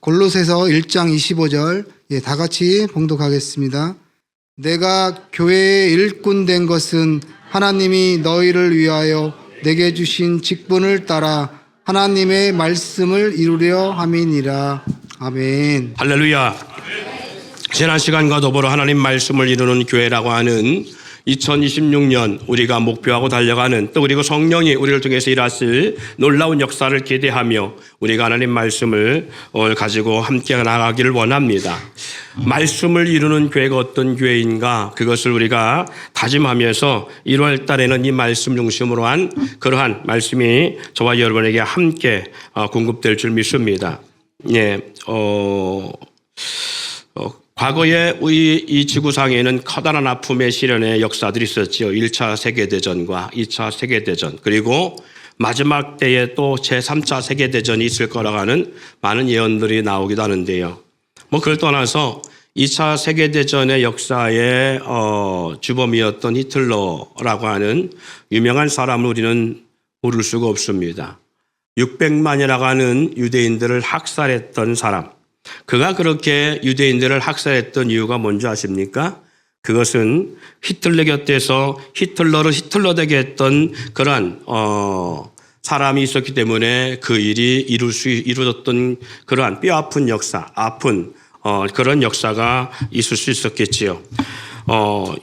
골로새서 1장 25절 다 같이 봉독하겠습니다. 내가 교회의 일꾼 된 것은 하나님이 너희를 위하여 내게 주신 직분을 따라 하나님의 말씀을 이루려 함이니라. 아멘. 할렐루야. 지난 시간과 더불어 하나님 말씀을 이루는 교회라고 하는 2026년 우리가 목표하고 달려가는, 또 그리고 성령이 우리를 통해서 일하실 놀라운 역사를 기대하며 우리가 하나님 말씀을 가지고 함께 나가기를 원합니다. 말씀을 이루는 교회가 어떤 교회인가, 그것을 우리가 다짐하면서 1월 달에는 이 말씀 중심으로 한 그러한 말씀이 저와 여러분에게 함께 공급될 줄 믿습니다. 과거에 우리 이 지구상에는 커다란 아픔의 시련의 역사들이 있었죠. 1차 세계대전과 2차 세계대전, 그리고 마지막 때에 또 제3차 세계대전이 있을 거라고 하는 많은 예언들이 나오기도 하는데요. 그걸 떠나서 2차 세계대전의 역사의 주범이었던 히틀러라고 하는 유명한 사람을 우리는 모를 수가 없습니다. 600만이라고 하는 유대인들을 학살했던 사람. 그가 그렇게 유대인들을 학살했던 이유가 뭔지 아십니까? 그것은 히틀러 곁에서 히틀러를 히틀러되게 했던 그러한 사람이 있었기 때문에 그 일이 이루어졌던 그러한 뼈아픈 역사, 아픈 그런 역사가 있을 수 있었겠지요.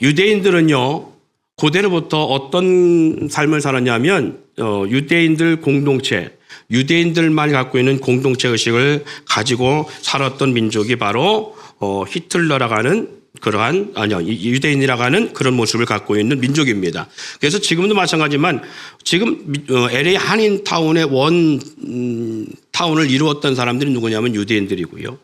유대인들은요, 고대로부터 어떤 삶을 살았냐면 유대인들 공동체, 유대인들만 갖고 있는 공동체 의식을 가지고 살았던 민족이 바로 히틀러라고 하는 유대인이라고 하는 그런 모습을 갖고 있는 민족입니다. 그래서 지금도 마찬가지지만 지금 LA 한인타운의 타운을 이루었던 사람들이 누구냐면 유대인들이고요.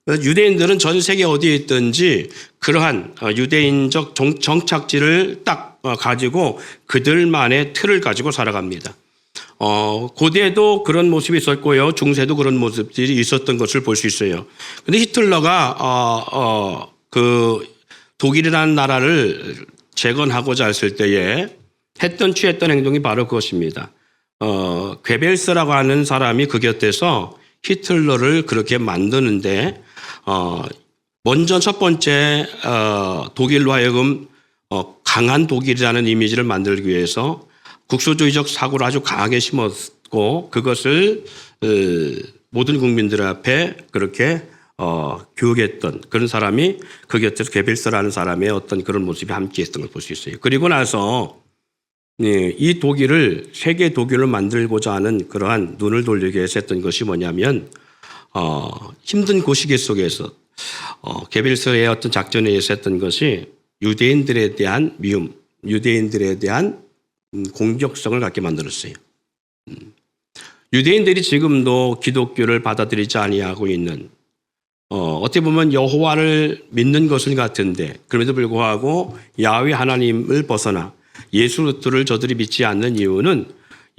유대인들은 전 세계 어디에 있든지 그러한 유대인적 정착지를 딱 가지고 그들만의 틀을 가지고 살아갑니다. 고대에도 그런 모습이 있었고요. 중세도 그런 모습들이 있었던 것을 볼 수 있어요. 근데 히틀러가 그 독일이라는 나라를 재건하고자 했을 때에 취했던 행동이 바로 그것입니다. 괴벨스라고 하는 사람이 그 곁에서 히틀러를 그렇게 만드는데 먼저 첫 번째 독일로 하여금 강한 독일이라는 이미지를 만들기 위해서 국소주의적 사고를 아주 강하게 심었고, 그것을 모든 국민들 앞에 그렇게 교육했던 그런 사람이 그 곁에서 괴벨스라는 사람의 어떤 그런 모습이 함께 있었던 걸 볼 수 있어요. 그리고 나서 이 독일을 세계 독일을 만들고자 하는 그러한 눈을 돌리게 해서 했던 것이 뭐냐면 힘든 고시기 속에서 괴벨스의 어떤 작전에 의해서 했던 것이 유대인들에 대한 미움, 유대인들에 대한 공격성을 갖게 만들었어요. 유대인들이 지금도 기독교를 받아들이지 아니하고 있는, 어떻게 보면 여호와를 믿는 것을 같은데 그럼에도 불구하고 야훼 하나님을 벗어나 예수 그리스도를 저들이 믿지 않는 이유는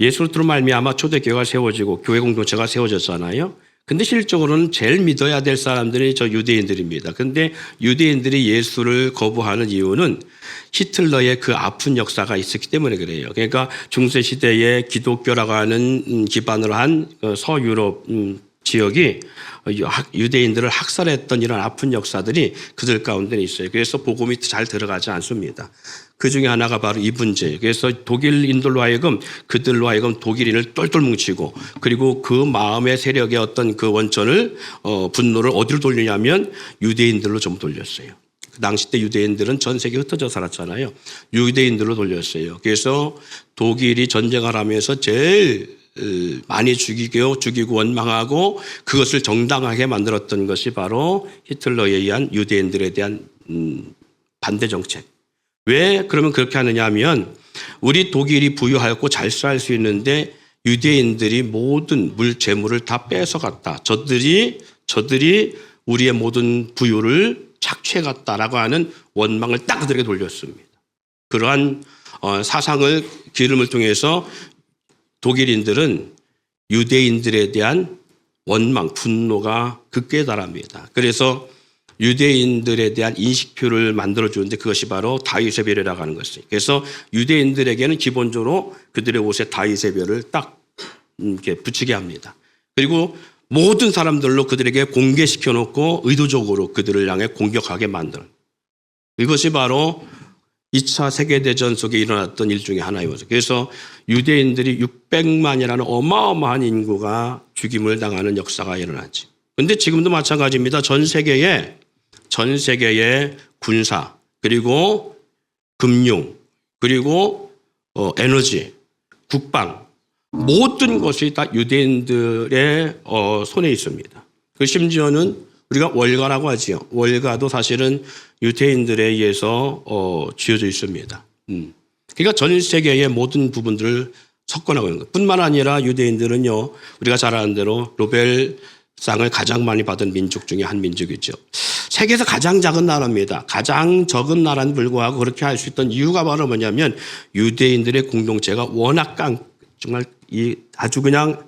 예수 그리스도로 말미암아 초대교회가 세워지고 교회 공동체가 세워졌잖아요. 근데 실적으로는 제일 믿어야 될 사람들이 저 유대인들입니다. 근데 유대인들이 예수를 거부하는 이유는 히틀러의 그 아픈 역사가 있었기 때문에 그래요. 그러니까 중세 시대에 기독교라고 하는 기반으로 한 서유럽 지역이 유대인들을 학살했던 이런 아픈 역사들이 그들 가운데 있어요. 그래서 복음이 잘 들어가지 않습니다. 그 중에 하나가 바로 이 문제예요. 그래서 독일인들로 하여금 그들로 하여금 독일인을 똘똘 뭉치고, 그리고 그 마음의 세력의 어떤 그 원천을 분노를 어디로 돌리냐면 유대인들로 좀 돌렸어요. 그 당시 때 유대인들은 전 세계에 흩어져 살았잖아요. 유대인들로 돌렸어요. 그래서 독일이 전쟁을 하면서 제일 많이 죽이고 원망하고 그것을 정당하게 만들었던 것이 바로 히틀러에 의한 유대인들에 대한 반대 정책. 왜 그러면 그렇게 하느냐 하면 우리 독일이 부유하였고 잘 살 수 있는데 유대인들이 모든 재물을 다 뺏어갔다. 저들이 우리의 모든 부유를 착취해갔다라고 하는 원망을 딱 그들에게 돌렸습니다. 그러한 사상을 기름을 통해서 독일인들은 유대인들에 대한 원망, 분노가 극계에 달합니다. 그래서 유대인들에 대한 인식표를 만들어주는데 그것이 바로 다윗의 별이라고 하는 것이에요. 그래서 유대인들에게는 기본적으로 그들의 옷에 다윗의 별을 딱 이렇게 붙이게 합니다. 그리고 모든 사람들로 그들에게 공개시켜 놓고 의도적으로 그들을 향해 공격하게 만드는 이것이 바로 2차 세계대전 속에 일어났던 일 중에 하나였어요. 그래서 유대인들이 600만이라는 어마어마한 인구가 죽임을 당하는 역사가 일어났지. 그런데 지금도 마찬가지입니다. 전 세계의 군사 그리고 금융 그리고 에너지, 국방 모든 것이 다 유대인들의 손에 있습니다. 그 심지어는 우리가 월가라고 하지요. 월가도 사실은 유대인들에 의해서 지어져 있습니다. 그러니까 전 세계의 모든 부분들을 석권하고 있는 것. 뿐만 아니라 유대인들은요. 우리가 잘 아는 대로 노벨상을 가장 많이 받은 민족 중에 한 민족이죠. 세계에서 가장 작은 나라입니다. 가장 적은 나라는 불구하고 그렇게 할 수 있던 이유가 바로 뭐냐면 유대인들의 공동체가 워낙 정말 아주 그냥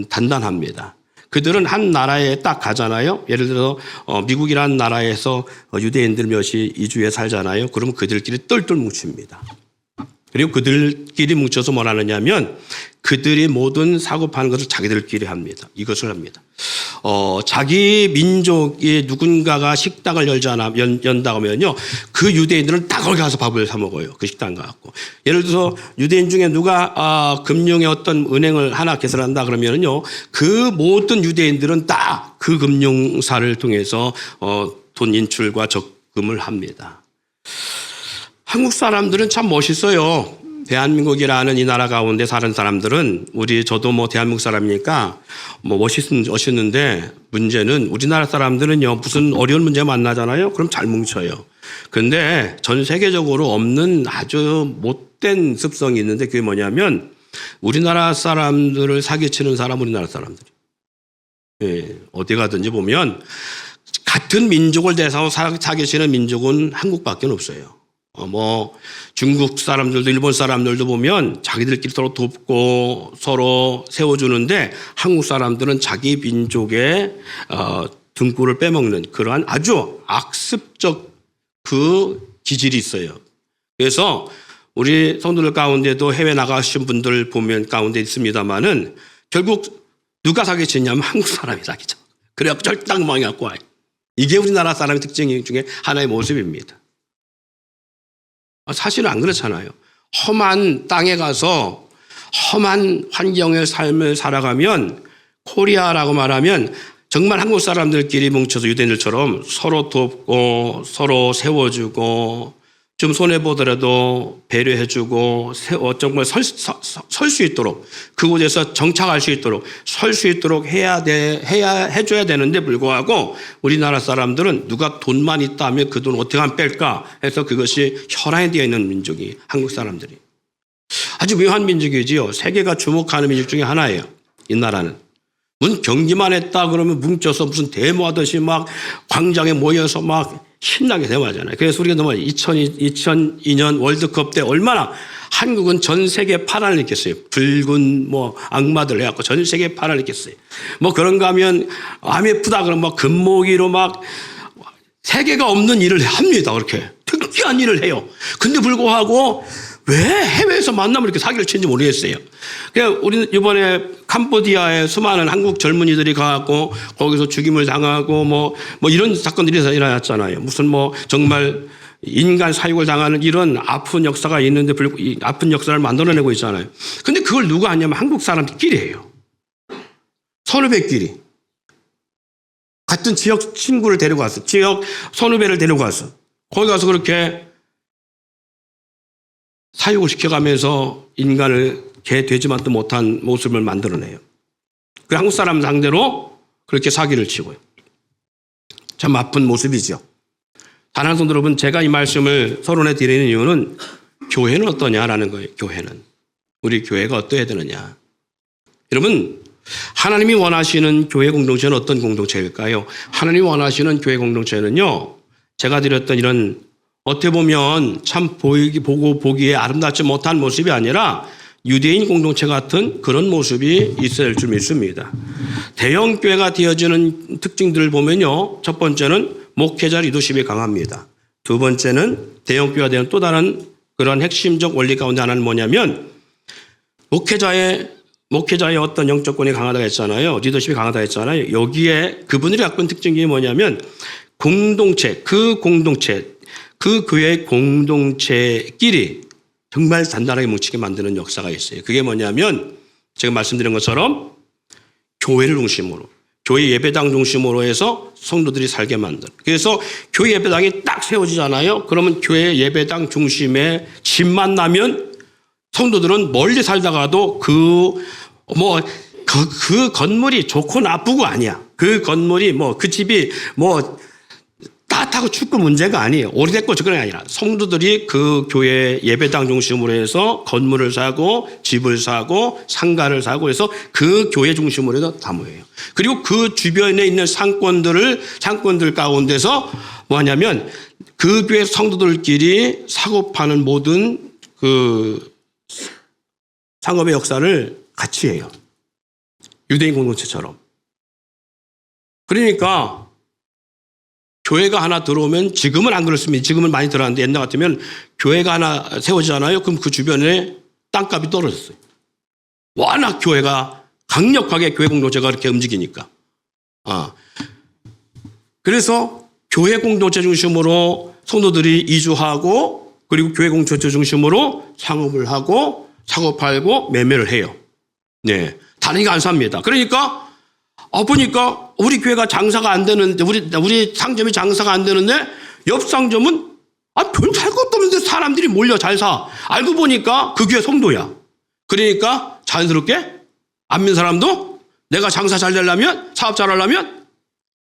단단합니다. 그들은 한 나라에 딱 가잖아요. 예를 들어서 미국이라는 나라에서 유대인들 몇이 이주해 살잖아요. 그러면 그들끼리 똘똘 뭉칩니다. 그리고 그들끼리 뭉쳐서 뭘 하느냐면 그들이 모든 사고 파는 것을 자기들끼리 합니다. 이것을 합니다. 자기 민족의 누군가가 식당을 연다고 하면요. 그 유대인들은 딱 거기 가서 밥을 사 먹어요. 그 식당 가고. 예를 들어서 유대인 중에 누가 금융의 어떤 은행을 하나 개설한다 그러면요. 그 모든 유대인들은 딱 그 금융사를 통해서 돈 인출과 적금을 합니다. 한국 사람들은 참 멋있어요. 대한민국이라는 이 나라 가운데 사는 사람들은 저도 뭐 대한민국 사람이니까 뭐 멋있는데 문제는 우리나라 사람들은요 무슨 어려운 문제 만나잖아요. 그럼 잘 뭉쳐요. 그런데 전 세계적으로 없는 아주 못된 습성이 있는데 그게 뭐냐면 우리나라 사람들을 사기치는 사람 우리나라 사람들이. 예, 어디 가든지 보면 같은 민족을 대상으로 사기치는 민족은 한국밖에 없어요. 뭐 중국 사람들도 일본 사람들도 보면 자기들끼리 서로 돕고 서로 세워주는데 한국 사람들은 자기 민족의 등골을 빼먹는 그러한 아주 악습적 그 기질이 있어요. 그래서 우리 성도들 가운데도 해외 나가신 분들 보면 가운데 있습니다만은 결국 누가 사기치냐면 한국 사람이 사기쳐. 그래갖고 절딱 망해갖고 와요. 이게 우리나라 사람의 특징 중에 하나의 모습입니다. 사실은 안 그렇잖아요. 험한 땅에 가서 험한 환경의 삶을 살아가면 코리아라고 말하면 정말 한국 사람들끼리 뭉쳐서 유대인들처럼 서로 돕고 서로 세워주고 좀 손해보더라도 배려해주고 정말 설 수 있도록 그곳에서 정착할 수 있도록 설 수 있도록 해줘야 되는데 불구하고 우리나라 사람들은 누가 돈만 있다면 그 돈 어떻게 하면 뺄까 해서 그것이 혈안에 되어 있는 민족이 한국 사람들이 아주 묘한 민족이지요. 세계가 주목하는 민족 중에 하나예요. 이 나라는. 무슨 경기만 했다 그러면 뭉쳐서 무슨 데모하듯이 막 광장에 모여서 막 신나게 대화하잖아요. 그래서 우리가 정말 2002년 월드컵 때 얼마나 한국은 전 세계에 파란을 입겠어요. 붉은 뭐 악마들 해갖고 전 세계에 파란을 입겠어요. 뭐 그런가 하면 IMF다 그러면 막 금모기로 막 세계가 없는 일을 합니다. 그렇게 특이한 일을 해요. 근데 불구하고 왜 해외에서 만나면 이렇게 사기를 치는지 모르겠어요. 그러니까 우리는 이번에 캄보디아에 수많은 한국 젊은이들이 가고 거기서 죽임을 당하고 뭐 이런 사건들이 일어났잖아요. 무슨 뭐 정말 인간 사육을 당하는 이런 아픈 역사가 있는데 아픈 역사를 만들어내고 있잖아요. 근데 그걸 누가 하냐면 한국 사람들끼리 해요. 선후배끼리. 같은 지역 친구를 데리고 왔어. 지역 선후배를 데리고 왔어. 거기 가서 그렇게 사육을 시켜가면서 인간을 개 되지만도 못한 모습을 만들어내요. 그 한국 사람 상대로 그렇게 사기를 치고요. 참 아픈 모습이죠. 사랑하는 성도 여러분, 제가 이 말씀을 서론해 드리는 이유는 교회는 어떠냐라는 거예요. 교회는. 우리 교회가 어떠해야 되느냐. 여러분, 하나님이 원하시는 교회 공동체는 어떤 공동체일까요? 하나님이 원하시는 교회 공동체는요. 제가 드렸던 이런 어떻게 보면 참 보기에 아름답지 못한 모습이 아니라 유대인 공동체 같은 그런 모습이 있어야 할 줄 믿습니다. 대형 교회가 되어지는 특징들을 보면요. 첫 번째는 목회자 리더십이 강합니다. 두 번째는 대형 교회가 되는 또 다른 그런 핵심적 원리 가운데 하나는 뭐냐면 목회자의 목회자의 어떤 영적권이 강하다 했잖아요. 리더십이 강하다 했잖아요. 여기에 그분들이 갖고 있는 특징이 뭐냐면 공동체, 그 교회의 공동체끼리 정말 단단하게 뭉치게 만드는 역사가 있어요. 그게 뭐냐면 제가 말씀드린 것처럼 교회를 중심으로, 교회 예배당 중심으로 해서 성도들이 살게 만드는. 그래서 교회 예배당이 딱 세워지잖아요. 그러면 교회 예배당 중심에 집만 나면 성도들은 멀리 살다가도 그 건물이 좋고 나쁘고 아니야. 그 건물이 그 집이 따뜻하고 춥고 문제가 아니에요. 오래됐고 저건 아니라 성도들이 그 교회 예배당 중심으로 해서 건물을 사고 집을 사고 상가를 사고 해서 그 교회 중심으로 해서 다 모여요. 그리고 그 주변에 있는 상권들 가운데서 뭐하냐면 그 교회 성도들끼리 사고 파는 모든 그 상업의 역사를 같이 해요. 유대인 공동체처럼. 그러니까 교회가 하나 들어오면 지금은 안 그렇습니다. 지금은 많이 들어왔는데 옛날 같으면 교회가 하나 세워지잖아요. 그럼 그 주변에 땅값이 떨어졌어요. 워낙 교회가 강력하게 교회 공동체가 이렇게 움직이니까. 그래서 교회 공동체 중심으로 성도들이 이주하고 그리고 교회 공동체 중심으로 상업을 하고 사고 팔고 매매를 해요. 네. 다른 게 안 삽니다. 그러니까 보니까 우리 교회가 장사가 안 되는데 우리 상점이 장사가 안 되는데 옆 상점은 별 살 것도 없는데 사람들이 몰려 잘 사. 알고 보니까 그 교회 성도야. 그러니까 자연스럽게 안 믿는 사람도 내가 장사 잘 되려면 사업 잘 하려면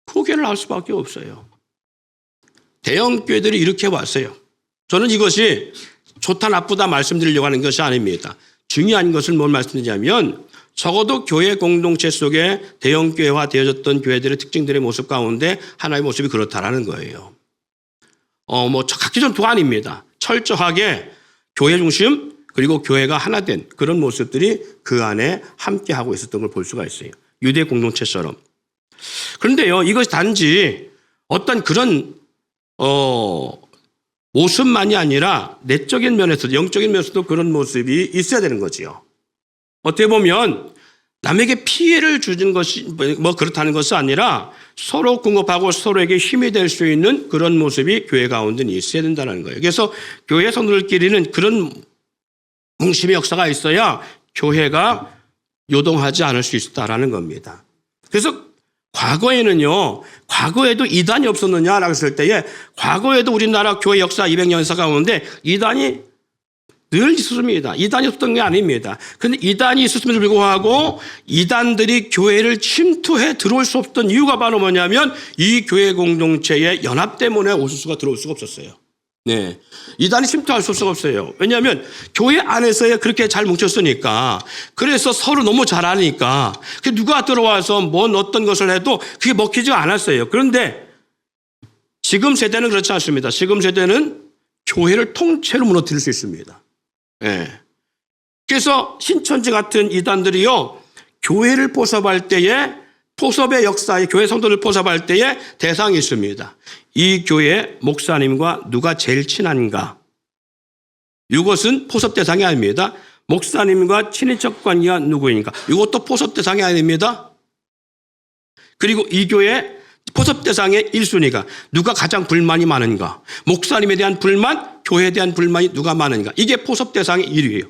그 교회를 할 수밖에 없어요. 대형 교회들이 이렇게 왔어요. 저는 이것이 좋다 나쁘다 말씀드리려고 하는 것이 아닙니다. 중요한 것을 뭘 말씀드리냐면 적어도 교회 공동체 속에 대형 교회화 되어졌던 교회들의 특징들의 모습 가운데 하나의 모습이 그렇다라는 거예요. 각기 전 도안입니다. 철저하게 교회 중심 그리고 교회가 하나 된 그런 모습들이 그 안에 함께 하고 있었던 걸 볼 수가 있어요. 유대 공동체처럼. 그런데요, 이것이 단지 어떤 그런 모습만이 아니라 내적인 면에서도 영적인 면에서도 그런 모습이 있어야 되는 거지요. 어떻게 보면 남에게 피해를 주는 것이 그렇다는 것은 아니라 서로 공급하고 서로에게 힘이 될 수 있는 그런 모습이 교회 가운데 있어야 된다는 거예요. 그래서 교회 성도들끼리는 그런 뭉심의 역사가 있어야 교회가 요동하지 않을 수 있다라는 겁니다. 그래서 과거에도 이단이 없었느냐라고 했을 때에 과거에도 우리나라 교회 역사 200년 역사 가운데 이단이 늘 있었습니다. 이단이 없었던 게 아닙니다. 그런데 이단이 있었음에도 불구하고 이단들이 교회를 침투해 들어올 수 없던 이유가 바로 뭐냐면 이 교회 공동체의 연합 때문에 오수수가 들어올 수가 없었어요. 네, 이단이 침투할 수 없어요. 왜냐하면 교회 안에서 그렇게 잘 뭉쳤으니까 그래서 서로 너무 잘 아니까 누가 들어와서 어떤 것을 해도 그게 먹히지가 않았어요. 그런데 지금 세대는 그렇지 않습니다. 지금 세대는 교회를 통째로 무너뜨릴 수 있습니다. 네. 그래서 신천지 같은 이단들이요, 교회를 포섭할 때에 포섭의 역사에 교회 성도를 포섭할 때에 대상이 있습니다. 이 교회 목사님과 누가 제일 친한가? 이것은 포섭 대상이 아닙니다. 목사님과 친인척 관계가 누구인가? 이것도 포섭 대상이 아닙니다. 그리고 이 교회 포섭 대상의 1순위가 누가 가장 불만이 많은가? 목사님에 대한 불만, 교회에 대한 불만이 누가 많은가? 이게 포섭 대상의 1위예요.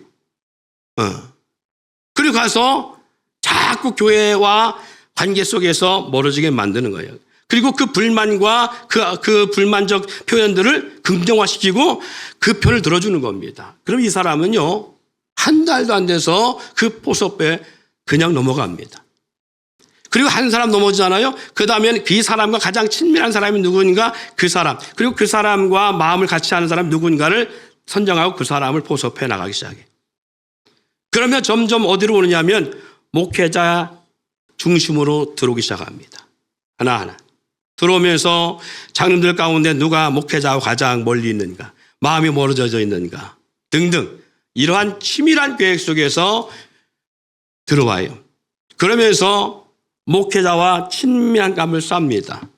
그리고 가서 자꾸 교회와 관계 속에서 멀어지게 만드는 거예요. 그리고 그 불만과 그 불만적 표현들을 긍정화시키고 그 편을 들어주는 겁니다. 그럼 이 사람은요, 한 달도 안 돼서 그 포섭에 그냥 넘어갑니다. 그리고 한 사람 넘어지잖아요. 그 다음엔 그 사람과 가장 친밀한 사람이 누구인가? 그 사람. 그리고 그 사람과 마음을 같이 하는 사람 누군가를 선정하고 그 사람을 포섭해 나가기 시작해. 그러면 점점 어디로 오느냐면 목회자 중심으로 들어오기 시작합니다. 하나하나. 들어오면서 장로들 가운데 누가 목회자와 가장 멀리 있는가? 마음이 멀어져 있는가? 등등. 이러한 치밀한 계획 속에서 들어와요. 그러면서 목회자와 친밀한 감을 쌓습니다.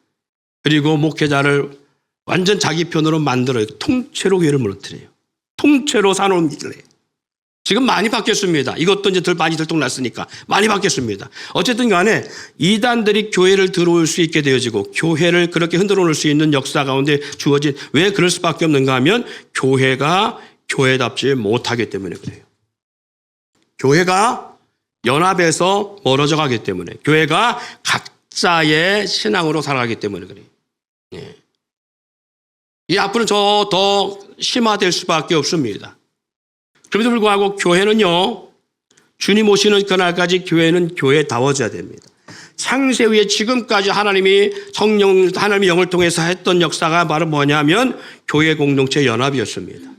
그리고 목회자를 완전 자기 편으로 만들어요. 통째로 교회를 무너뜨려요. 통째로 산업을 해요. 지금 많이 바뀌었습니다. 이것도 이제 많이 들통났으니까 많이 바뀌었습니다. 어쨌든 간에 이단들이 교회를 들어올 수 있게 되어지고 교회를 그렇게 흔들어 놓을 수 있는 역사 가운데 주어진, 왜 그럴 수밖에 없는가 하면 교회가 교회답지 못하기 때문에 그래요. 교회가 연합해서 멀어져 가기 때문에, 교회가 각자의 신앙으로 살아가기 때문에 그래요. 예. 이 앞으로는 더 심화될 수밖에 없습니다. 그럼에도 불구하고 교회는요, 주님 오시는 그날까지 교회는 교회다워져야 됩니다. 창세후에 지금까지 하나님이 하나님의 영을 통해서 했던 역사가 바로 뭐냐면 교회 공동체 연합이었습니다.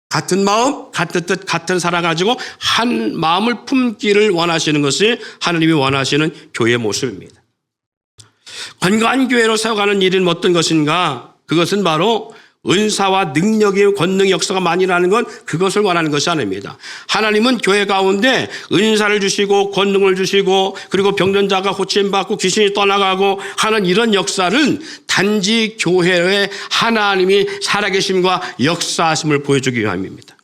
같은 마음, 같은 뜻, 같은 사랑 가지고 한 마음을 품기를 원하시는 것이 하나님이 원하시는 교회의 모습입니다. 건강한 교회로 세워가는 일은 어떤 것인가? 그것은 바로 은사와 능력의 권능의 역사가 많이 일어나는 건 그것을 원하는 것이 아닙니다. 하나님은 교회 가운데 은사를 주시고 권능을 주시고 그리고 병든 자가 고침받고 귀신이 떠나가고 하는 이런 역사는 단지 교회의 하나님이 살아계심과 역사하심을 보여주기 위함입니다.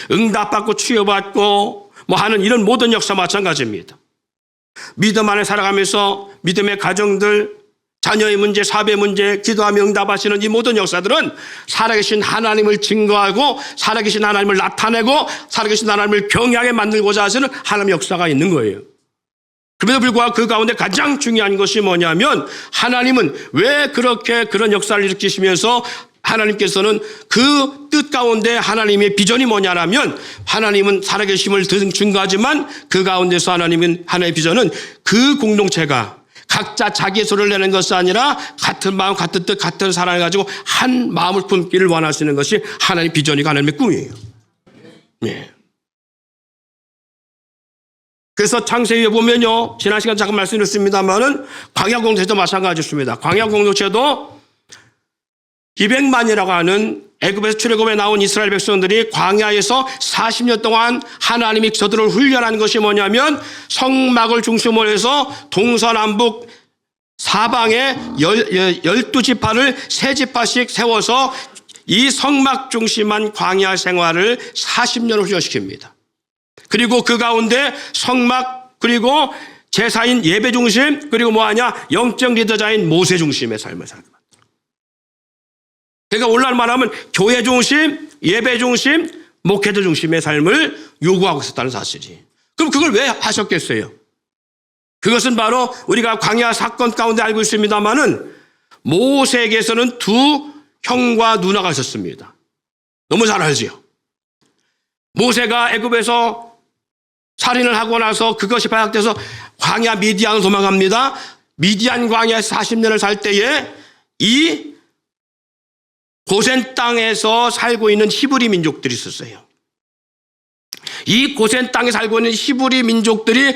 응답받고 치유받고 하는 이런 모든 역사 마찬가지입니다. 믿음 안에 살아가면서 믿음의 가정들, 자녀의 문제, 사업의 문제, 기도하며 응답하시는 이 모든 역사들은 살아계신 하나님을 증거하고 살아계신 하나님을 나타내고 살아계신 하나님을 경외하게 만들고자 하시는 하나님의 역사가 있는 거예요. 그럼에도 불구하고 그 가운데 가장 중요한 것이 뭐냐면 하나님은 왜 그렇게 그런 역사를 일으키시면서 하나님께서는 그 뜻 가운데 하나님의 비전이 뭐냐라면 하나님은 살아계심을 증거하지만 그 가운데서 하나님의 비전은 그 공동체가 각자 자기의 소리를 내는 것이 아니라 같은 마음, 같은 뜻, 같은 사랑을 가지고 한 마음을 품기를 원하시는 것이 하나님의 비전이고 하나님의 꿈이에요. 네. 그래서 창세기에 보면요, 지난 시간 잠깐 말씀드렸습니다만은 광야 공동체도 마찬가지였습니다. 광야 공동체도 200만이라고 하는 애굽에서 출애굽에 나온 이스라엘 백성들이 광야에서 40년 동안 하나님이 저들을 훈련한 것이 뭐냐면 성막을 중심으로 해서 동서남북 사방에 12지파를 3지파씩 세워서 이 성막 중심한 광야 생활을 40년을 훈련시킵니다. 그리고 그 가운데 성막, 그리고 제사인 예배 중심, 그리고 영적 리더자인 모세 중심의 삶을 살고. 그러니까 오늘날 말하면 교회 중심, 예배 중심, 목회자 중심의 삶을 요구하고 있었다는 사실이. 그럼 그걸 왜 하셨겠어요? 그것은 바로 우리가 광야 사건 가운데 알고 있습니다마는 모세에게서는 두 형과 누나가 있었습니다. 너무 잘 알지요? 모세가 애굽에서 살인을 하고 나서 그것이 발각돼서 광야 미디안으로 도망갑니다. 미디안 광야에서 40년을 살 때에 이 고센 땅에서 살고 있는 히브리 민족들이 있었어요. 이 고센 땅에 살고 있는 히브리 민족들이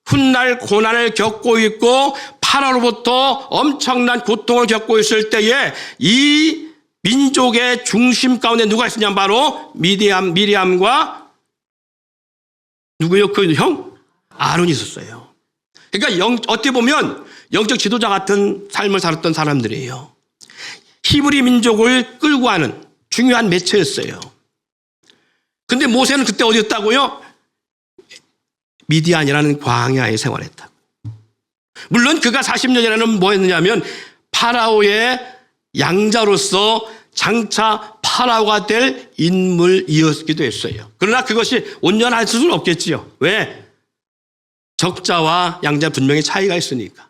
훗날 고난을 겪고 있고 파라로부터 엄청난 고통을 겪고 있을 때에 이 민족의 중심 가운데 누가 있었냐? 바로 미리암과 누구요? 그 형? 아론이 있었어요. 그러니까 어떻게 보면 영적 지도자 같은 삶을 살았던 사람들이에요. 히브리 민족을 끌고 가는 중요한 매체였어요. 근데 모세는 그때 어디였다고요? 미디안이라는 광야에 생활했다고. 물론 그가 40년 전에는 뭐 했느냐면 파라오의 양자로서 장차 파라오가 될 인물이었기도 했어요. 그러나 그것이 온전할 수는 없겠지요. 왜? 적자와 양자 분명히 차이가 있으니까.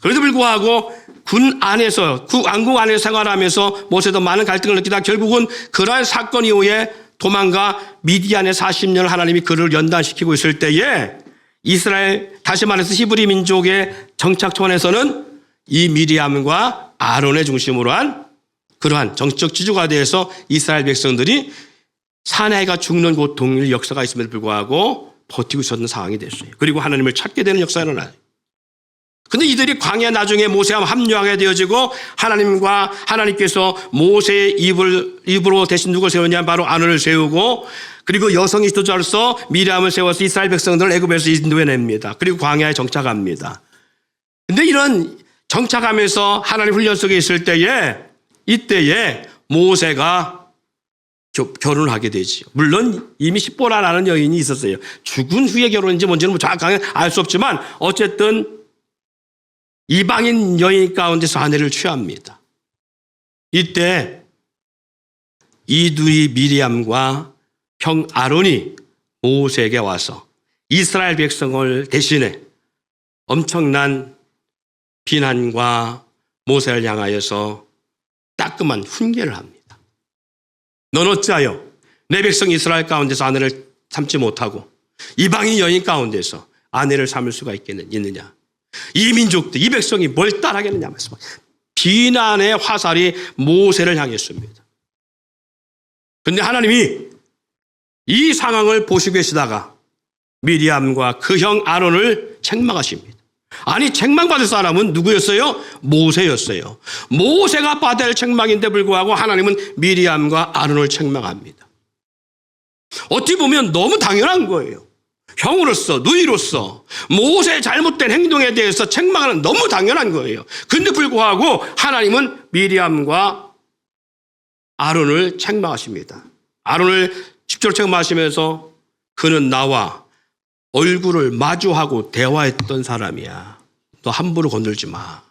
그래도 불구하고 왕궁 안에서 생활하면서 모세도 많은 갈등을 느끼다 결국은 그러한 사건 이후에 도망가 미디안에 40년을 하나님이 그를 연단시키고 있을 때에 이스라엘, 다시 말해서 히브리 민족의 정착촌에서는 이 미리암과 아론의 중심으로 한 그러한 정치적 지주가 되어서 이스라엘 백성들이 사내가 죽는 고통의 역사가 있음에도 불구하고 버티고 있었던 상황이 됐어요. 그리고 하나님을 찾게 되는 역사가 일어나요. 근데 이들이 광야 나중에 모세와 합류하게 되어지고 하나님께서 모세의 입으로 대신 누굴 세웠냐? 바로 아론을 세우고 그리고 여성이 지도자로서 미리암을 세워서 이스라엘 백성들을 애굽에서 인도해냅니다. 그리고 광야에 정착합니다. 근데 이런 정착하면서 하나님 훈련 속에 있을 때에 이때에 모세가 결혼하게 되지요. 물론 이미 십보라라는 여인이 있었어요. 죽은 후에 결혼인지 뭔지는 정확하게 알 수 없지만 어쨌든 이방인 여인 가운데서 아내를 취합니다. 이때 이두이 미리암과 형 아론이 모세에게 와서 이스라엘 백성을 대신해 엄청난 비난과 모세를 향하여서 따끔한 훈계를 합니다. 넌 어찌하여 내 백성 이스라엘 가운데서 아내를 삼지 못하고 이방인 여인 가운데서 아내를 삼을 수가 있느냐. 이 민족들, 이 백성이 뭘 따라하겠느냐 말씀. 비난의 화살이 모세를 향했습니다. 그런데 하나님이 이 상황을 보시고 계시다가 미리암과 그 형 아론을 책망하십니다. 아니, 책망받을 사람은 누구였어요? 모세였어요. 모세가 받아야 할 책망인데 불구하고 하나님은 미리암과 아론을 책망합니다. 어떻게 보면 너무 당연한 거예요. 형으로서, 누이로서 모세의 잘못된 행동에 대해서 책망하는 너무 당연한 거예요. 그런데 불구하고 하나님은 미리암과 아론을 책망하십니다. 아론을 10절로 책망하시면서 그는 나와 얼굴을 마주하고 대화했던 사람이야. 너 함부로 건들지 마.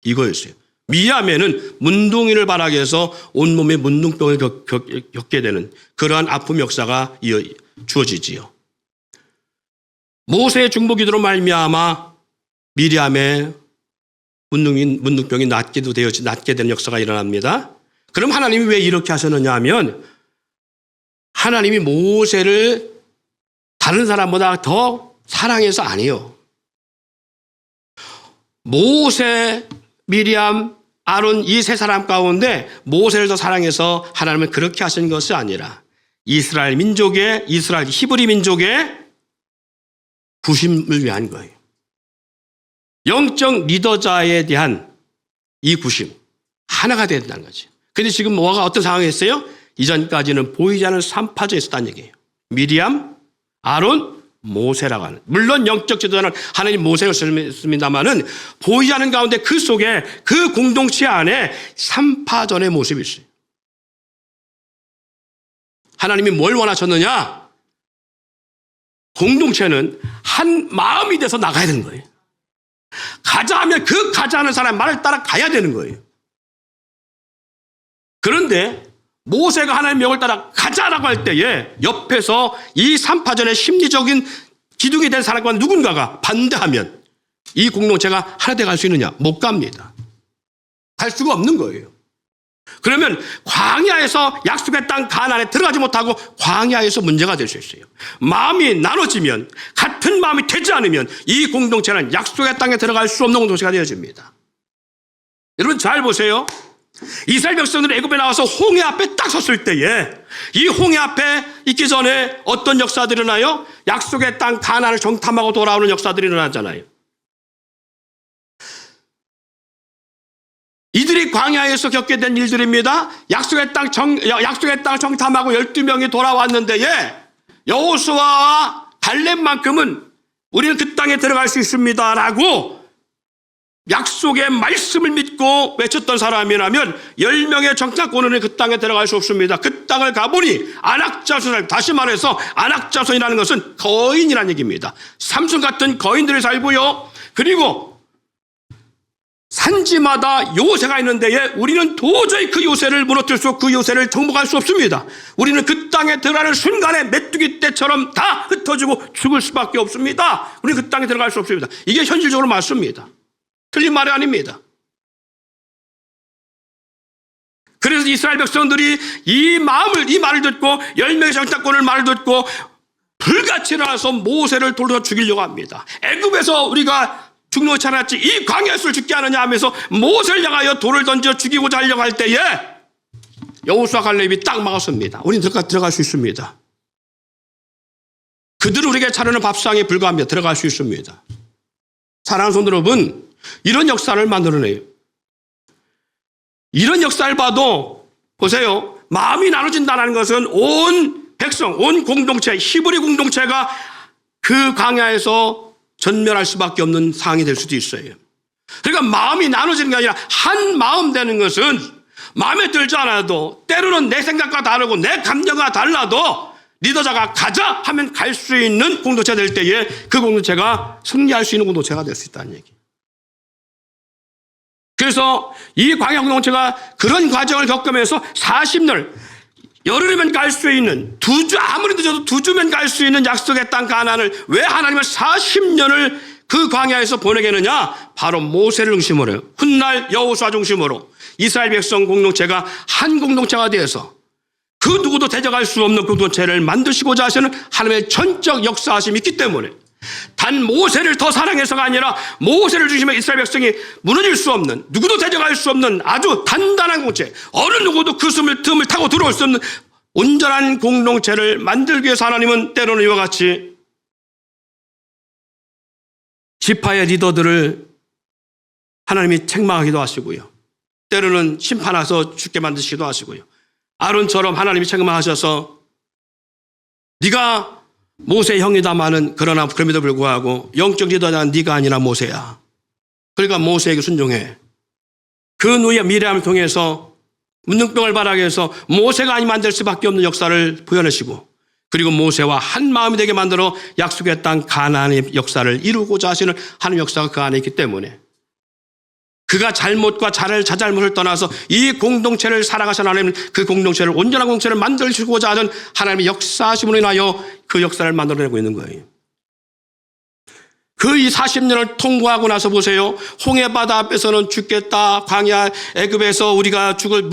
이거였어요. 미리암에는 문둥이를 발하게 해서 온몸에 문둥병을 겪게 되는 그러한 아픔 역사가 주어지지요. 모세의 중보기도로 말미암아 미리암의 문둥병이 낫게 되는 역사가 일어납니다. 그럼 하나님이 왜 이렇게 하셨느냐 하면 하나님이 모세를 다른 사람보다 더 사랑해서 아니에요. 모세, 미리암, 아론 이 세 사람 가운데 모세를 더 사랑해서 하나님은 그렇게 하신 것이 아니라 이스라엘 히브리 민족의 구심을 위한 거예요. 영적 리더자에 대한 이 구심 하나가 된다는 거죠. 그런데 지금 뭐가 어떤 상황이었어요? 이전까지는 보이지 않는 산파조에 있었다는 얘기예요. 미리암, 아론, 모세라고 하는. 물론 영적 지도자는 하나님 모세를 쓰습니다만은 보이지 않는 가운데 그 속에 그 공동체 안에 산파전의 모습이 있어요. 하나님이 뭘 원하셨느냐? 공동체는 한 마음이 돼서 나가야 되는 거예요. 가자 하면 그 가자 하는 사람의 말을 따라 가야 되는 거예요. 그런데 모세가 하나님의 명을 따라 가자라고 할 때에 옆에서 이 산파전의 심리적인 기둥이 된 사람과 누군가가 반대하면 이 공동체가 하나 돼 갈 수 있느냐? 못 갑니다. 갈 수가 없는 거예요. 그러면 광야에서 약속의 땅 가나안에 들어가지 못하고 광야에서 문제가 될 수 있어요. 마음이 나눠지면 같은 마음이 되지 않으면 이 공동체는 약속의 땅에 들어갈 수 없는 공동체가 되어집니다. 여러분 잘 보세요. 이스라엘 백성들이 애굽에 나와서 홍해 앞에 딱 섰을 때에 이 홍해 앞에 있기 전에 어떤 역사들이 일어나요? 약속의 땅 가나안을 정탐하고 돌아오는 역사들이 일어나잖아요. 이들이 광야에서 겪게 된 일들입니다. 약속의 땅 정탐하고 12명이 돌아왔는데에 여호수아와 갈렙만큼은 우리는 그 땅에 들어갈 수 있습니다라고 약속의 말씀을 믿고 외쳤던 사람이라면 10명의 정탐꾼은 그 땅에 들어갈 수 없습니다. 그 땅을 가보니 안악자손, 다시 말해서 안악자손이라는 것은 거인이라는 얘기입니다. 삼손 같은 거인들이 살고요. 그리고 산지마다 요새가 있는데 우리는 도저히 그 요새를 무너뜨릴 수 없고 그 요새를 정복할 수 없습니다. 우리는 그 땅에 들어가는 순간에 메뚜기 떼처럼 다 흩어지고 죽을 수밖에 없습니다. 우리는 그 땅에 들어갈 수 없습니다. 이게 현실적으로 맞습니다. 틀린 말이 아닙니다. 그래서 이스라엘 백성들이 이 말을 듣고 10명의 정탐꾼을 말을 듣고 불같이 일어나서 모세를 돌려 죽이려고 합니다. 애굽에서 우리가 죽는 것이 않았지 이 광야에서 죽게 하느냐 하면서 모세를 향하여 돌을 던져 죽이고자 하려고 할 때에 여호수아 갈렙이 딱 막았습니다. 우리는 들어갈 수 있습니다. 그들은 우리에게 차려는 밥상에 불과합니다. 들어갈 수 있습니다. 사랑하는 성도 여러분, 이런 역사를 만들어내요. 이런 역사를 봐도 보세요. 마음이 나눠진다는 것은 온 백성, 온 공동체, 히브리 공동체가 그 광야에서 전멸할 수밖에 없는 상황이 될 수도 있어요. 그러니까 마음이 나눠지는 게 아니라 한 마음 되는 것은 마음에 들지 않아도 때로는 내 생각과 다르고 내 감정과 달라도 리더자가 가자 하면 갈 수 있는 공동체가 될 때에 그 공동체가 승리할 수 있는 공동체가 될 수 있다는 얘기. 그래서 이 광야 공동체가 그런 과정을 겪으면서 40년, 열흘이면 갈 수 있는 아무리 늦어도 2주면 갈 수 있는 약속의 땅 가나안을 왜 하나님은 40년을 그 광야에서 보내게 했느냐? 바로 모세를 중심으로 훗날 여호수아 중심으로 이스라엘 백성 공동체가 한 공동체가 되어서 그 누구도 대적할 수 없는 공동체를 만드시고자 하시는 하나님의 전적 역사하심이 있기 때문에 단 모세를 더 사랑해서가 아니라 모세를 중심에 이스라엘 백성이 무너질 수 없는, 누구도 대적할 수 없는 아주 단단한 공동체, 어느 누구도 그 틈을 타고 들어올 수 없는 온전한 공동체를 만들기 위해서 하나님은 때로는 이와 같이 지파의 리더들을 하나님이 책망하기도 하시고요, 때로는 심판하셔서 죽게 만드시기도 하시고요, 아론처럼 하나님이 책망하셔서 네가 모세 형이다마는 그러나 그럼에도 불구하고 영적 리더는 네가 아니라 모세야. 그러니까 모세에게 순종해. 그 누이의 미래함을 통해서 문둥병을 발하게 해서 모세가 아니면 안 될 수밖에 없는 역사를 보여내시고, 그리고 모세와 한 마음이 되게 만들어 약속의 땅 가나안의 역사를 이루고자 하시는 하나님의 역사가 그 안에 있기 때문에 그가 잘못과 자잘못을 떠나서 이 공동체를 사랑하시는 하나님은 그 공동체를 온전한 공동체를 만들시고자 하는 하나님의 역사하심으로 인하여 그 역사를 만들어내고 있는 거예요. 그 이 40년을 통과하고 나서 보세요. 홍해바다 앞에서는 죽겠다. 광야 애굽에서 우리가 죽을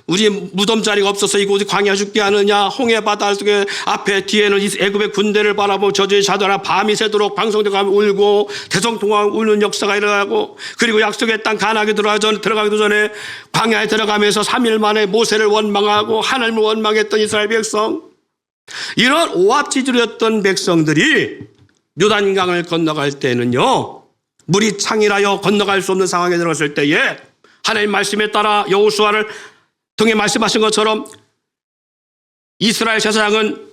우리 무덤 자리가 없어서 이곳이 광야 죽게 하느냐. 홍해바다 속에 앞에 뒤에는 애굽의 군대를 바라보고 저주의 자도나 밤이 새도록 방송되고 울고 대성통화 우는 역사가 일어나고, 그리고 약속의 땅 가나안에 들어가기도 전에 광야에 들어가면서 3일 만에 모세를 원망하고 하나님을 원망했던 이스라엘 백성, 이런 오합지졸이었던 백성들이 요단강을 건너갈 때는요, 물이 창이라여 건너갈 수 없는 상황에 들어갔을 때에 하나님 말씀에 따라 여호수아를 통해 말씀하신 것처럼 이스라엘 제사장은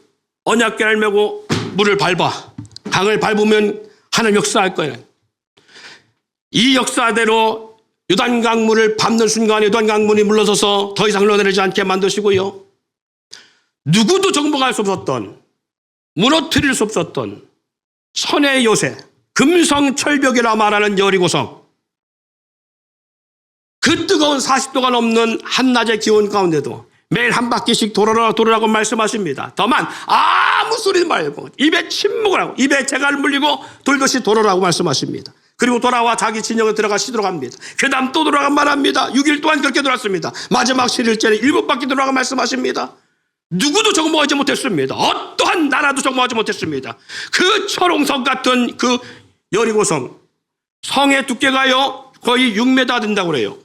언약궤를 메고 물을 밟아 강을 밟으면 하나님 역사할 거예요. 이 역사대로 요단강 물을 밟는 순간에 요단강 물이 물러서서 더 이상 흘러내리지 않게 만드시고요, 누구도 정복할 수 없었던, 무너뜨릴 수 없었던 선의 요새, 금성철벽이라 말하는 여리고성, 그 뜨거운 40도가 넘는 한낮의 기온 가운데도 매일 한 바퀴씩 돌아라고 말씀하십니다. 다만 아무 소리 말고 입에 침묵을 하고 입에 재갈을 물리고 돌듯이 돌아라고 말씀하십니다. 그리고 돌아와 자기 진영에 들어가 쉬도록 합니다. 그 다음 또 돌아가 말합니다. 6일 동안 그렇게 돌았습니다. 마지막 7일째는 7바퀴 돌아가 말씀하십니다. 누구도 정복하지 못했습니다. 어떠한 나라도 정복하지 못했습니다. 그 철옹성 같은 그 여리고성, 성의 두께가요 거의 6m 된다고 그래요.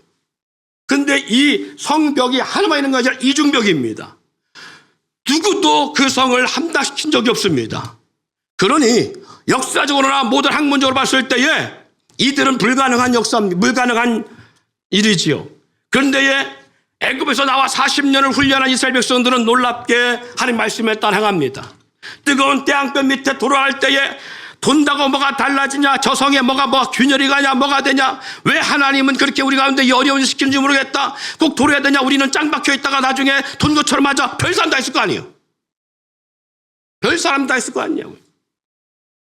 근데 이 성벽이 하나만 있는 것이 아니라 이중벽입니다. 누구도 그 성을 함락시킨 적이 없습니다. 그러니 역사적으로나 모든 학문적으로 봤을 때에 이들은 불가능한 일이지요. 그런데 애굽에서 나와 40년을 훈련한 이스라엘 백성들은 놀랍게 하나님 말씀에 따라 행합니다. 뜨거운 태양볕 밑에 돌아갈 때에 돈다고 뭐가 달라지냐, 저 성에 뭐가 균열이 가냐, 뭐가 되냐, 왜 하나님은 그렇게 우리 가운데 어려운 일 시키는지 모르겠다, 꼭 돌아야 되냐, 우리는 짱 박혀 있다가 나중에 돈 것처럼 맞아. 별 사람 다 있을 거 아니에요. 별 사람 다 있을 거 아니냐고요.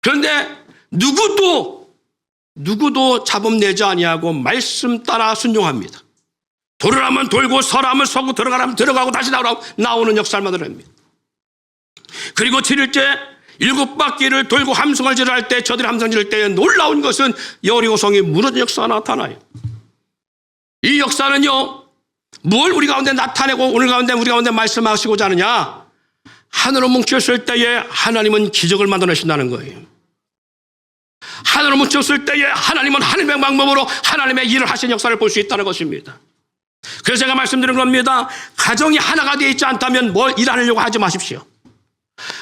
그런데 누구도 잡음 내지 아니하고 말씀 따라 순종합니다. 돌으라면 돌고 서라면 서고 들어가라면 들어가고 다시 나오는 역사를 만들어냅니다. 그리고 7일째 7바퀴를 돌고 함성을 지를 때, 저들이 함성 지를 때 놀라운 것은 여리고성이 무너진 역사가 나타나요. 이 역사는요, 뭘 우리 가운데 나타내고 오늘 가운데 우리 가운데 말씀하시고자 하느냐, 하늘로 뭉쳤을 때에 하나님은 기적을 만들어내신다는 거예요. 하늘로 뭉쳤을 때에 하나님은 하나님의 방법으로 하나님의 일을 하신 역사를 볼 수 있다는 것입니다. 그래서 제가 말씀드린 겁니다. 가정이 하나가 되어 있지 않다면 뭘 일하려고 하지 마십시오.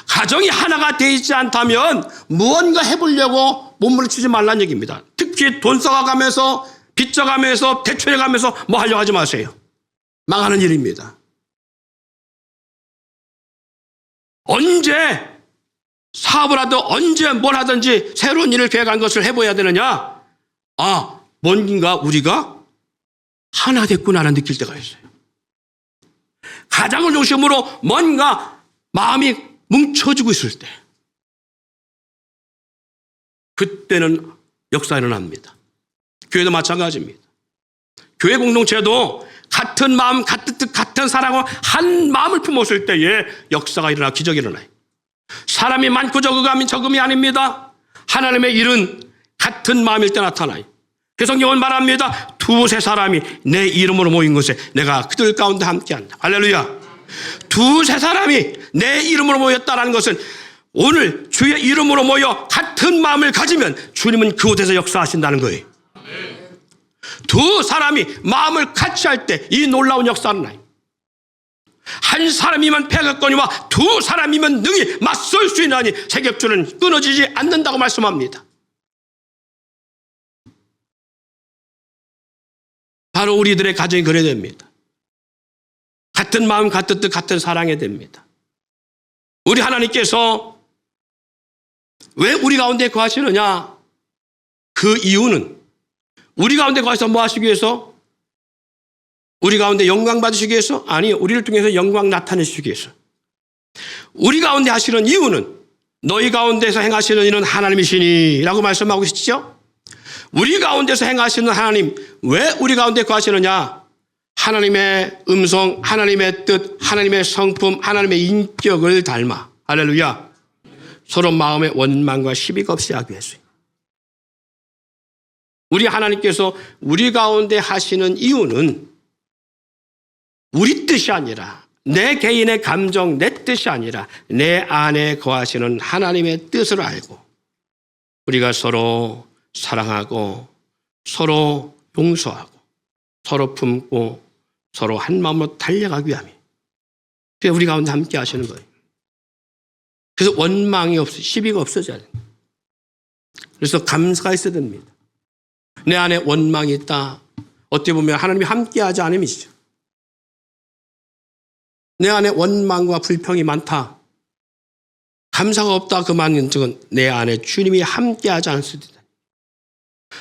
가정이 하나가 되어 있지 않다면 무언가 해보려고 몸부림치지 말라는 얘기입니다. 특히 돈 써가면서 빚져가면서 대출해가면서 뭐 하려고 하지 마세요. 망하는 일입니다. 언제 사업을 하든 언제 뭘 하든지 새로운 일을 계획한 것을 해봐야 되느냐? 뭔가 우리가 하나 됐구나라는 느낄 때가 있어요. 가장을 중심으로 뭔가 마음이 뭉쳐지고 있을 때, 그때는 역사가 일어납니다. 교회도 마찬가지입니다. 교회 공동체도 같은 마음, 같은 뜻, 같은 사랑으로 한 마음을 품었을 때에 역사가 일어나 기적이 일어나요. 사람이 많고 적음이 아닙니다. 하나님의 일은 같은 마음일 때 나타나요. 그래서 성경은 말합니다. 두세 사람이 내 이름으로 모인 곳에 내가 그들 가운데 함께한다. 할렐루야. 두세 사람이 내 이름으로 모였다는 것은 오늘 주의 이름으로 모여 같은 마음을 가지면 주님은 그곳에서 역사하신다는 거예요. 두 사람이 마음을 같이 할 때 이 놀라운 역사는 나요. 한 사람이면 패겠거니와 두 사람이면 능히 맞설 수 있나니 세격주는 끊어지지 않는다고 말씀합니다. 바로 우리들의 가정이 그래야 됩니다. 같은 마음, 같은 뜻, 같은 사랑해야 됩니다. 우리 하나님께서 왜 우리 가운데 거하시느냐? 그 이유는 우리 가운데 거하셔서 뭐 하시기 위해서? 우리 가운데 영광 받으시기 위해서? 아니, 우리를 통해서 영광 나타내시기 위해서. 우리 가운데 하시는 이유는 너희 가운데서 행하시는 이는 하나님이시니 라고 말씀하고 계시죠? 우리 가운데서 행하시는 하나님, 왜 우리 가운데 거하시느냐? 하나님의 음성, 하나님의 뜻, 하나님의 성품, 하나님의 인격을 닮아. 할렐루야. 서로 마음의 원망과 시비가 없이 하기 위해서요. 우리 하나님께서 우리 가운데 하시는 이유는 우리 뜻이 아니라 내 개인의 감정, 내 뜻이 아니라 내 안에 거하시는 하나님의 뜻을 알고 우리가 서로 사랑하고 서로 용서하고 서로 품고 서로 한 마음으로 달려가기 위함이에요. 그래서 우리 가운데 함께 하시는 거예요. 그래서 원망이 시비가 없어져야 돼요. 그래서 감사가 있어야 됩니다. 내 안에 원망이 있다. 어떻게 보면 하나님이 함께하지 않음이죠. 내 안에 원망과 불평이 많다. 감사가 없다. 그 말은 즉은 내 안에 주님이 함께하지 않습니다.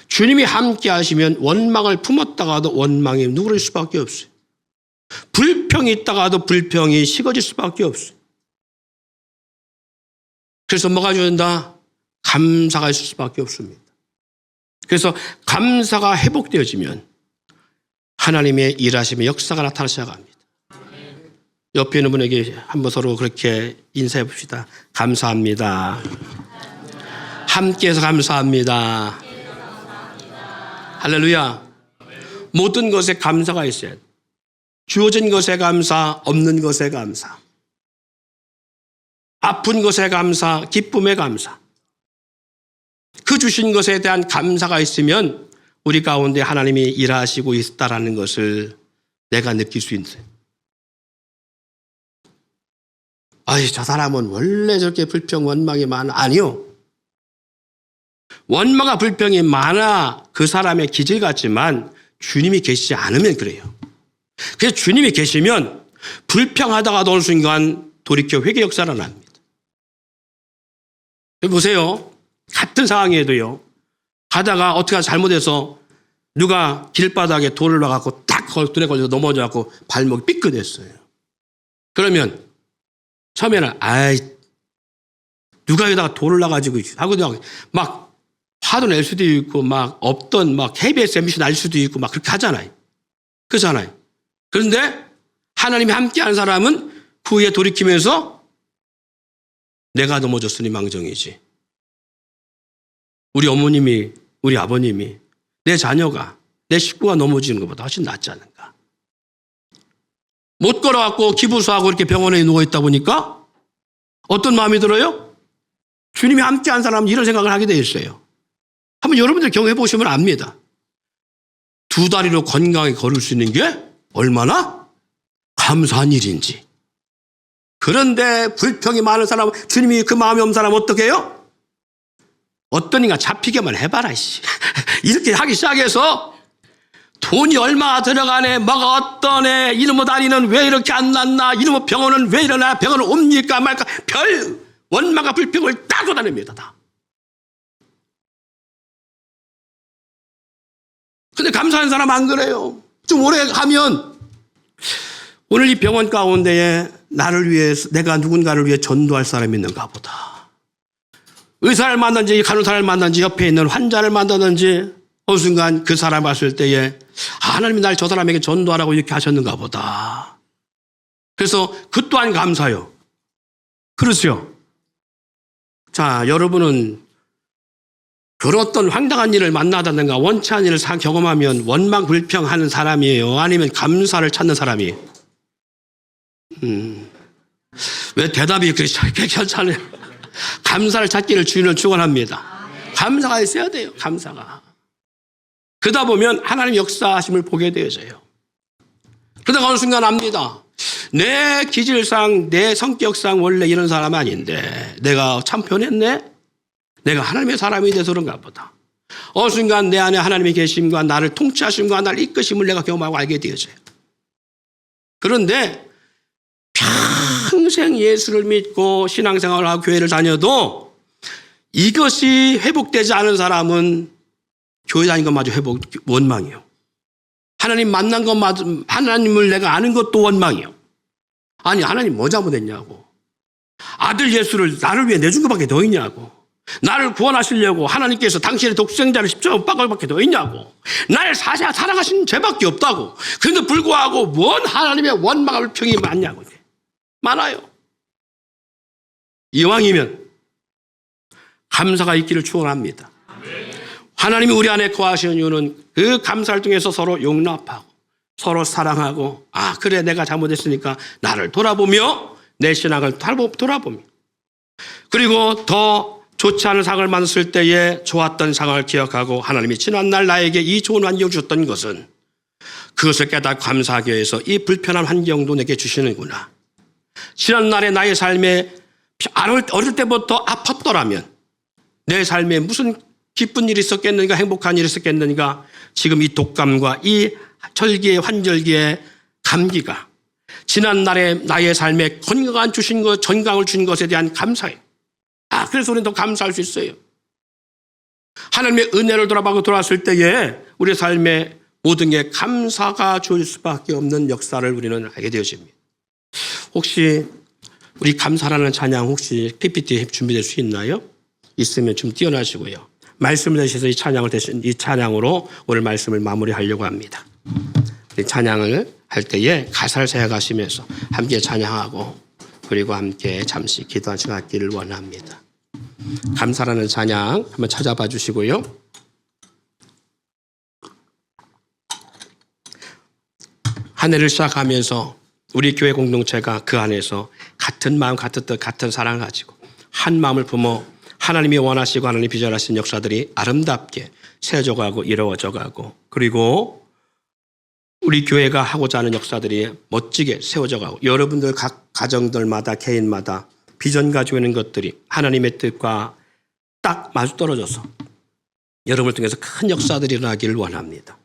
주님이 함께하시면 원망을 품었다가도 원망이 누그러질 수밖에 없어요. 불평이 있다가도 불평이 식어질 수밖에 없어요. 그래서 뭐가 된다? 감사가 있을 수밖에 없습니다. 그래서 감사가 회복되어지면 하나님의 일하심의 역사가 나타나기 시작합니다. 옆에 있는 분에게 한번 서로 그렇게 인사해 봅시다. 감사합니다. 함께해서 감사합니다. 할렐루야. 모든 것에 감사가 있어야 돼. 주어진 것에 감사, 없는 것에 감사. 아픈 것에 감사, 기쁨에 감사. 그 주신 것에 대한 감사가 있으면 우리 가운데 하나님이 일하시고 있다라는 것을 내가 느낄 수 있어요. 아이, 저 사람은 원래 저렇게 불평, 원망이 많아. 아니요. 원망과 불평이 많아 그 사람의 기질 같지만 주님이 계시지 않으면 그래요. 그래서 주님이 계시면 불평하다가도 어느 순간 돌이켜 회개 역사가 납니다. 보세요. 같은 상황에도요. 가다가 어떻게 잘못해서 누가 길바닥에 돌을 놔갖고 딱 돌에 걸려서 넘어져갖고 발목이 삐끗했어요. 그러면 처음에는 누가 여기다가 돌을 놔가지고 하고 막 화도 낼 수도 있고 막 없던 막 KBS MBC 날 수도 있고 막 그렇게 하잖아요. 그렇잖아요. 그런데 하나님이 함께하는 사람은 그 후에 돌이키면서 내가 넘어졌으니 망정이지. 우리 어머님이, 우리 아버님이, 내 자녀가, 내 식구가 넘어지는 것보다 훨씬 낫지 않은가. 못 걸어갖고 기부수하고 이렇게 병원에 누워있다 보니까 어떤 마음이 들어요? 주님이 함께한 사람은 이런 생각을 하게 돼 있어요. 한번 여러분들 경험해 보시면 압니다. 두 다리로 건강하게 걸을 수 있는 게 얼마나 감사한 일인지. 그런데 불평이 많은 사람, 주님이 그 마음이 없는 사람 어떻게 해요? 어떤 이가 잡히게만 해봐라, 씨. 이렇게 하기 시작해서 돈이 얼마나 들어가네, 뭐가 어떠네, 이놈의 다리는 왜 이렇게 안 났나, 이놈의 병원은 왜 이러나, 병원을 옮길까 말까, 별 원망과 불평을 다 쏟아냅니다, 다. 근데 감사한 사람 안 그래요. 좀 오래 가면 오늘 이 병원 가운데에 나를 위해서 내가 누군가를 위해 전도할 사람이 있는가 보다. 의사를 만나든지 간호사를 만나든지 옆에 있는 환자를 만나든지 어느 순간 그 사람 봤을 때에 하나님이 날 저 사람에게 전도하라고 이렇게 하셨는가 보다. 그래서 그 또한 감사요. 그렇죠? 자, 여러분은 그런 어떤 황당한 일을 만나다든가 원치 않은 일을 경험하면 원망 불평하는 사람이에요? 아니면 감사를 찾는 사람이에요? 왜 대답이 그렇게 괜찮아요? 감사를 찾기를 주인을 축원합니다. 감사가 있어야 돼요. 감사가. 그러다 보면 하나님 역사하심을 보게 되어져요. 그러다가 어느 순간 압니다. 내 기질상 내 성격상 원래 이런 사람 아닌데 내가 참 변했네? 내가 하나님의 사람이 돼서 그런가 보다. 어느 순간 내 안에 하나님의 계심과 나를 통치하심과 나를 이끄심을 내가 경험하고 알게 되어져요. 그런데 평생 예수를 믿고 신앙생활을 하고 교회를 다녀도 이것이 회복되지 않은 사람은 교회 다닌 것마저 원망이에요. 하나님 만난 것마저, 하나님을 내가 아는 것도 원망이에요. 아니, 하나님 뭐 잘못했냐고. 아들 예수를 나를 위해 내준 것밖에 더 있냐고. 나를 구원하시려고 하나님께서 당신의 독생자를 십자가에 못 박을 밖에 더 있냐고. 나를 사랑하신 죄밖에 없다고. 그런데 불구하고 뭔 하나님의 원망을 평이 많냐고. 많아요. 이왕이면 감사가 있기를 축원합니다. 하나님이 우리 안에 거하시는 이유는 그 감사를 통해서 서로 용납하고 서로 사랑하고 아 그래 내가 잘못했으니까 나를 돌아보며 내 신앙을 돌아보며 그리고 더 좋지 않은 상황을 만났을 때에 좋았던 상황을 기억하고 하나님이 지난날 나에게 이 좋은 환경을 주셨던 것은 그것을 깨닫고 감사하기 위해서 이 불편한 환경도 내게 주시는구나. 지난날의 나의 삶에 어릴 때부터 아팠더라면 내 삶에 무슨 기쁜 일이 있었겠는가 행복한 일이 있었겠는가 지금 이 독감과 이 절기의 환절기의 감기가 지난날의 나의 삶에 건강을 주신 것, 건강을 준 것에 대한 감사예요. 아, 그래서 우리는 더 감사할 수 있어요. 하나님의 은혜를 돌아봤을 때에 우리 삶의 모든 게 감사가 주어질 수밖에 없는 역사를 우리는 알게 되어집니다. 혹시 우리 감사라는 찬양 혹시 PPT 준비될 수 있나요? 있으면 좀 띄워놔시고요. 말씀을 대셔서 이 찬양을 대신 이 찬양으로 오늘 말씀을 마무리하려고 합니다. 찬양을 할 때에 가사를 생각하시면서 함께 찬양하고 그리고 함께 잠시 기도한 시간 갖기를 원합니다. 감사라는 찬양 한번 찾아봐 주시고요. 한 해를 시작하면서 우리 교회 공동체가 그 안에서 같은 마음, 같은 뜻, 같은 사랑을 가지고 한 마음을 품어 하나님이 원하시고 하나님이 비전하신 역사들이 아름답게 세워져가고 이루어져가고 그리고 우리 교회가 하고자 하는 역사들이 멋지게 세워져가고 여러분들 각 가정들마다 개인마다 비전 가지고 있는 것들이 하나님의 뜻과 딱 맞아떨어져서 여러분을 통해서 큰 역사들이 일어나기를 원합니다.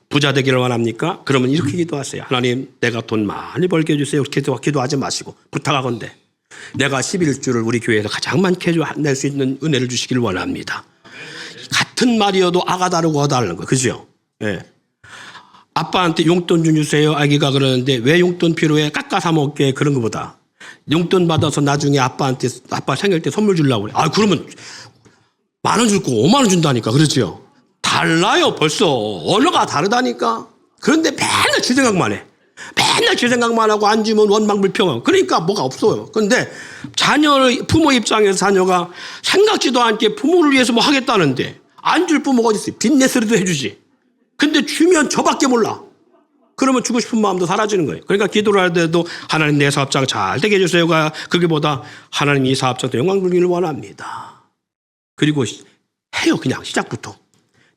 부자 되기를 원합니까? 그러면 이렇게 기도하세요. 하나님 내가 돈 많이 벌게 해주세요. 기도하지 마시고 부탁하건대 내가 11주를 우리 교회에서 가장 많게 낼 수 있는 은혜를 주시기를 원합니다. 같은 말이어도 아가 다르고 다른 거 그죠? 예. 아빠한테 용돈 좀 주세요. 아기가 그러는데 왜 용돈 필요해? 깎아 사 먹게 그런 것보다 용돈 받아서 나중에 아빠한테 아빠 생일 때 선물 주려고 그래. 아 그러면 10,000원 줄 거 50,000원 준다니까 그렇죠? 달라요 벌써 언어가 다르다니까. 그런데 맨날 지 생각만 해. 맨날 지 생각만 하고 안 주면 원망불평하고 그러니까 뭐가 없어요. 그런데 부모 입장에서 자녀가 생각지도 않게 부모를 위해서 뭐 하겠다는데 안 줄 부모가 어디 있어요. 빚내서라도 해주지. 근데 주면 저밖에 몰라. 그러면 주고 싶은 마음도 사라지는 거예요. 그러니까 기도를 할 때도 하나님 내 사업장 잘 되게 해주세요가 그게보다 하나님 이 사업장도 영광 돌리기를 원합니다. 그리고 해요 그냥 시작부터.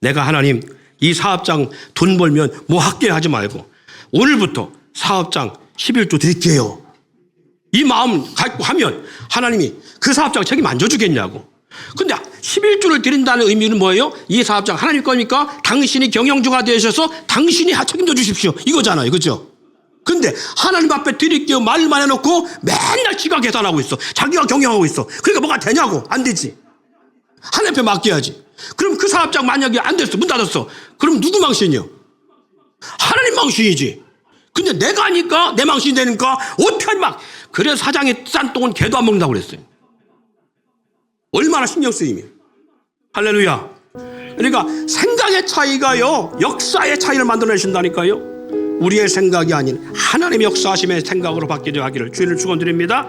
내가 하나님 이 사업장 돈 벌면 뭐 할게 하지 말고 오늘부터 사업장 11조 드릴게요. 이 마음 갖고 하면 하나님이 그 사업장 책임 안 져주겠냐고. 근데 11조를 드린다는 의미는 뭐예요? 이 사업장 하나님 거니까 당신이 경영주가 되셔서 당신이 책임져 주십시오. 이거잖아요. 그죠? 근데 하나님 앞에 드릴게요 말만 해놓고 맨날 지가 계산하고 있어. 자기가 경영하고 있어. 그러니까 뭐가 되냐고. 안 되지. 하나님 앞에 맡겨야지. 그럼 그 사업장 만약에 안 됐어. 문 닫았어. 그럼 누구 망신이요? 하나님 망신이지. 근데 내가 하니까 내 망신이 되니까 어떻게 하니 막. 그래서 사장이 싼 똥은 개도 안 먹는다고 그랬어요. 얼마나 신경 쓰이면. 할렐루야. 그러니까 생각의 차이가요, 역사의 차이를 만들어내신다니까요. 우리의 생각이 아닌 하나님의 역사하심의 생각으로 바뀌게 하기를 주의를 축원드립니다.